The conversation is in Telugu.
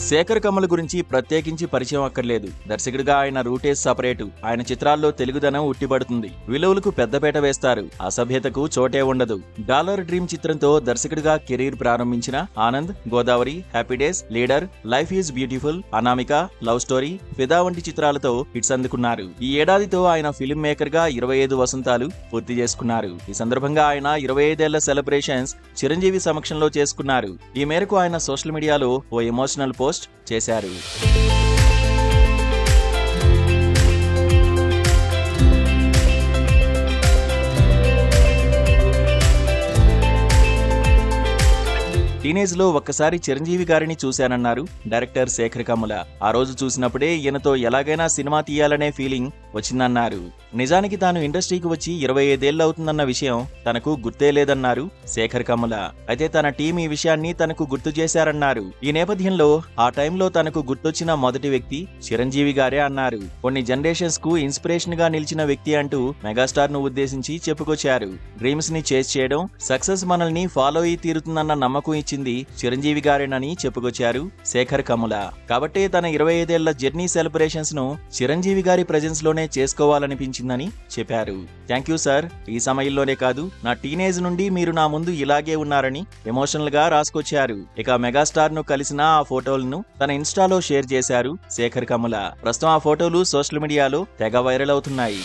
శేఖర్ కమల్ గురించి ప్రత్యేకించి పరిచయం అక్కర్లేదు. దర్శకుడిగా ఆయన రూటే సపరేటు. ఆయన చిత్రాల్లో తెలుగుదనం ఉట్టిపడుతుంది. విలువలకు పెద్దపేట వేస్తారు. అసభ్యతకు చోటే ఉండదు. డాలర్ డ్రీమ్ చిత్రంతో దర్శకుడిగా కెరీర్ ప్రారంభించిన Anand Godavari, happy days, leader, life is beautiful, Anamika, love story, ఫిదా వంటి చిత్రాలతో హిట్స్ అందుకున్నారు. ఈ ఏడాదితో ఆయన ఫిల్మ్ మేకర్ గా 25 వసంతాలు పూర్తి చేసుకున్నారు. ఈ సందర్భంగా ఆయన 25 ఏళ్ల సెలబ్రేషన్స్ చిరంజీవి సమక్షంలో చేసుకున్నారు. ఈ మేరకు ఆయన సోషల్ మీడియాలో ఓ ఎమోషనల్ పోస్ట్ చేశారు. టీనేజ్ లో ఒక్కసారి చిరంజీవి గారిని చూశానన్నారు డైరెక్టర్ శేఖర్ కమ్ముల. ఆ రోజు చూసినప్పుడే ఈయనతో ఎలాగైనా సినిమా తీయాలనే ఫీలింగ్ వచ్చిందన్నారు. నిజానికి తాను ఇండస్ట్రీకి వచ్చి 25 ఏళ్లు అవుతుందన్న విషయం తనకు గుర్తే లేదన్నారు శేఖర్ కమ్ముల. అయితే తన టీం ఈ విషయాన్ని తనకు గుర్తు చేశారన్నారు. ఈ నేపథ్యంలో ఆ టైంలో తనకు గుర్తొచ్చిన మొదటి వ్యక్తి చిరంజీవి గారే అన్నారు. కొన్ని జనరేషన్స్ కు ఇన్స్పిరేషన్ గా నిలిచిన వ్యక్తి అంటూ మెగాస్టార్ ను ఉద్దేశించి చెప్పుకొచ్చారు. డ్రీమ్స్ ని చేజ్ చేయడం, సక్సెస్ మనల్ని ఫాలో అయి తీరుతుందన్న నమ్మకం ఇచ్చింది చిరంజీవి గారేనని చెప్పుకొచ్చారు శేఖర్ కమ్ముల. కాబట్టే తన 25 ఏళ్ల జర్నీ సెలబ్రేషన్స్ ను చిరంజీవి గారి ప్రెజెన్స్ లోనే చేసుకోవాలనిపించిందని చెప్పారు. Thank you sir. ఈ సమయంలోనే కాదు, నా టీనేజ్ నుండి మీరు నా ముందు ఇలాగే ఉన్నారని ఎమోషనల్ గా రాసుకొచ్చారు. ఇక మెగాస్టార్ ను కలిసిన ఆ ఫోటోలను తన ఇన్స్టాలో షేర్ చేశారు శేఖర్ కమ్ముల. ప్రస్తుతం ఆ ఫోటోలు సోషల్ మీడియాలో తెగ వైరల్ అవుతున్నాయి.